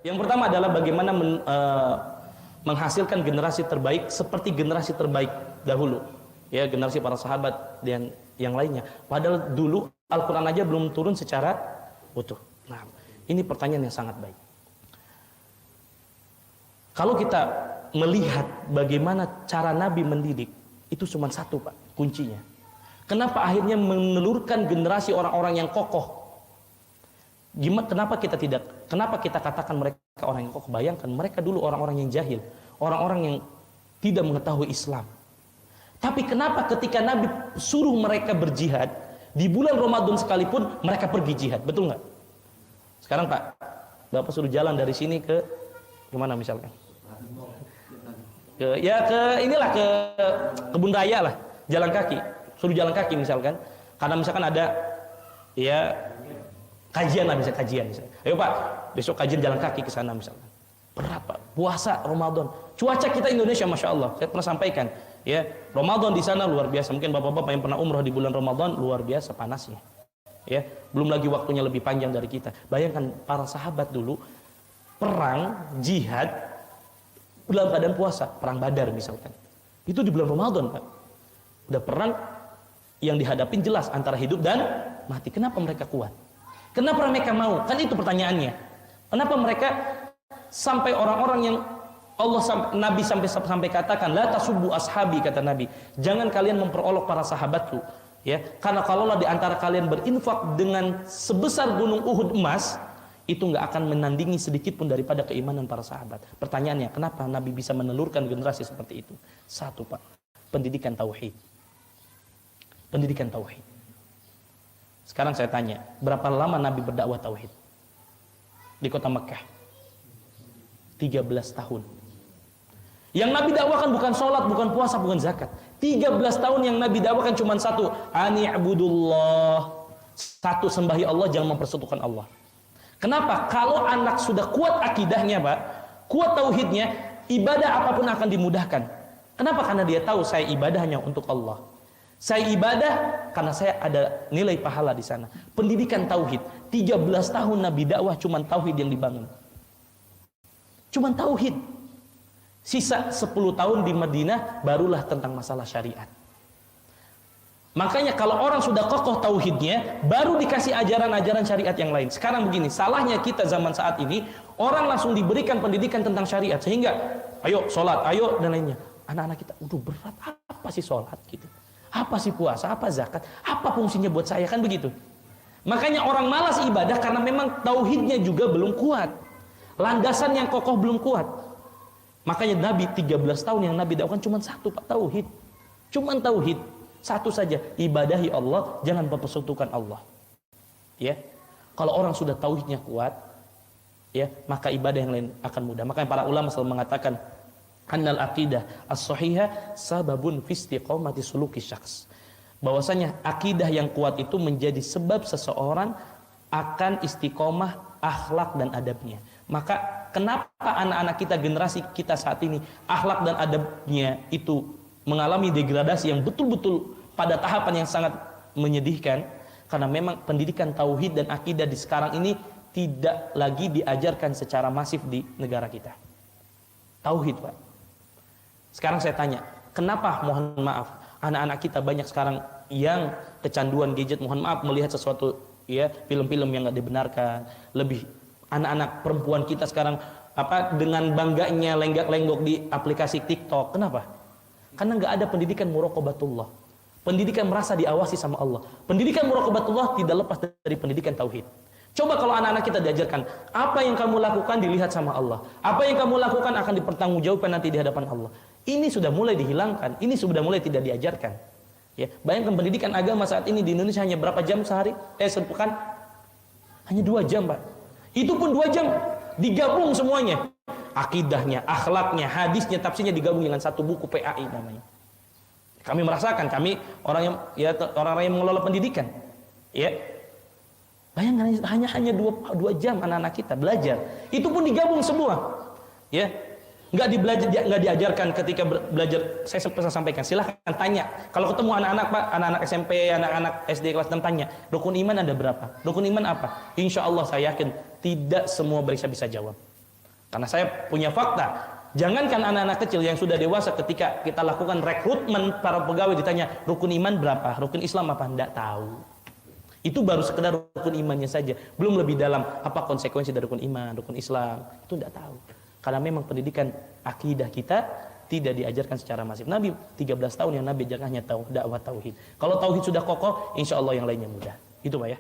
Yang pertama adalah bagaimana menghasilkan generasi terbaik seperti generasi terbaik dahulu, ya, generasi para sahabat dan yang lainnya. Padahal dulu Al-Quran aja belum turun secara utuh. Nah, ini pertanyaan yang sangat baik. Kalau kita melihat bagaimana cara Nabi mendidik, itu cuma satu, Pak, kuncinya. Kenapa akhirnya menelurkan generasi orang-orang yang kokoh? Kenapa kita katakan mereka orang yang kokoh? Bayangkan mereka dulu orang-orang yang jahil, orang-orang yang tidak mengetahui Islam. Tapi kenapa ketika Nabi suruh mereka berjihad di bulan Ramadan sekalipun mereka pergi jihad? Betul nggak? Sekarang Pak, Bapak suruh jalan dari sini ke mana misalkan? Ke kebun raya lah, jalan kaki. Suruh jalan kaki misalkan, karena misalkan ada ya kajian lah, misalnya kajian misalnya. Ayo Pak, besok kajian jalan kaki ke sana misalkan. Berat Pak, puasa Ramadan. Cuaca kita Indonesia Masya Allah, saya pernah sampaikan, ya, Ramadan di sana luar biasa. Mungkin bapak-bapak yang pernah umroh di bulan Ramadan luar biasa panasnya. Ya, belum lagi waktunya lebih panjang dari kita. Bayangkan para sahabat dulu perang jihad dalam keadaan puasa, perang Badar misalkan. Itu di bulan Ramadan, Pak. Udah perang yang dihadapin jelas antara hidup dan mati. Kenapa mereka kuat? Kenapa mereka mau? Kan itu pertanyaannya. Kenapa mereka sampai orang-orang yang Nabi sampai katakan la tasubbu ashabi, kata Nabi, jangan kalian memperolok para sahabatku, ya, karena kalaulah di antara kalian berinfak dengan sebesar gunung Uhud emas, itu nggak akan menandingi sedikit pun daripada keimanan para sahabat. Pertanyaannya, kenapa Nabi bisa menelurkan generasi seperti itu? Satu, Pak, pendidikan tauhid. Pendidikan tauhid. Sekarang saya tanya, berapa lama Nabi berdakwah tauhid di kota Mekah? 13 tahun. Yang Nabi dakwakan bukan sholat, bukan puasa, bukan zakat. 13 tahun yang Nabi dakwakan cuma satu, ani'budullah. Satu, sembahi Allah, jangan mempersekutukan Allah. Kenapa? Kalau anak sudah kuat akidahnya, Pak, kuat tauhidnya, ibadah apapun akan dimudahkan. Kenapa? Karena dia tahu saya ibadah hanya untuk Allah. Saya ibadah karena saya ada nilai pahala di sana. Pendidikan tauhid. 13 tahun Nabi dakwah cuma tauhid yang dibangun. Cuma tauhid. Sisa 10 tahun di Madinah barulah tentang masalah syariat. Makanya kalau orang sudah kokoh tauhidnya, baru dikasih ajaran-ajaran syariat yang lain. Sekarang begini, salahnya kita zaman saat ini, orang langsung diberikan pendidikan tentang syariat sehingga ayo sholat, ayo dan lainnya. Anak-anak kita, berat, apa sih sholat gitu? Apa sih puasa, apa zakat, apa fungsinya buat saya, kan begitu. Makanya orang malas ibadah karena memang tauhidnya juga belum kuat, landasan yang kokoh belum kuat. Makanya Nabi 13 tahun yang Nabi dakwakan cuma satu, Pak, tauhid. Cuma tauhid, satu saja, ibadahi Allah, jangan mempersekutukan Allah. Ya, kalau orang sudah tauhidnya kuat, ya, maka ibadah yang lain akan mudah. Makanya para ulama selalu mengatakan annal aqidah as-sahihah sababun fi istiqamati suluki syakhs. Bahwasanya akidah yang kuat itu menjadi sebab seseorang akan istiqomah akhlak dan adabnya. Maka kenapa anak-anak kita, generasi kita saat ini, akhlak dan adabnya itu mengalami degradasi yang betul-betul pada tahapan yang sangat menyedihkan? Karena memang pendidikan tauhid dan akidah di sekarang ini tidak lagi diajarkan secara masif di negara kita. Tauhid, Pak. Sekarang saya tanya, kenapa, mohon maaf, anak-anak kita banyak sekarang yang kecanduan gadget, mohon maaf, melihat sesuatu, ya, film-film yang nggak dibenarkan. Lebih anak-anak perempuan kita sekarang dengan bangganya lenggak-lenggok di aplikasi TikTok. Kenapa? Karena nggak ada pendidikan muraqabatullah, pendidikan merasa diawasi sama Allah. Pendidikan muraqabatullah tidak lepas dari pendidikan tauhid. Coba kalau anak-anak kita diajarkan, apa yang kamu lakukan dilihat sama Allah, apa yang kamu lakukan akan dipertanggungjawabkan nanti di hadapan Allah. Ini sudah mulai dihilangkan, ini sudah mulai tidak diajarkan. Ya, bayangkan pendidikan agama saat ini di Indonesia hanya berapa jam sehari? Sepekan? Hanya 2 jam, Pak. Itu pun 2 jam digabung semuanya. Akidahnya, akhlaknya, hadisnya, tafsirnya digabung dengan satu buku PAI namanya. Kami merasakan, kami orang-orang yang mengelola pendidikan. Ya. Bayangkan hanya 2 jam anak-anak kita belajar. Itu pun digabung semua. Ya. Nggak diajarkan ketika belajar. Saya pernah sampaikan, silahkan tanya. Kalau ketemu anak-anak, Pak, anak-anak SMP, anak-anak SD kelas 6, tanya, rukun iman ada berapa? Rukun iman apa? Insya Allah saya yakin tidak semua bisa jawab. Karena saya punya fakta. Jangankan anak-anak kecil yang sudah dewasa, ketika kita lakukan rekrutmen para pegawai ditanya rukun iman berapa, rukun Islam apa, enggak tahu. Itu baru sekedar rukun imannya saja, belum lebih dalam apa konsekuensi dari rukun iman, rukun Islam, itu enggak tahu. Karena memang pendidikan akidah kita tidak diajarkan secara masif. Nabi 13 tahun yang Nabi ajarkan hanya dakwah tauhid. Kalau tauhid sudah kokoh, insya Allah yang lainnya mudah. Itu Pak ya.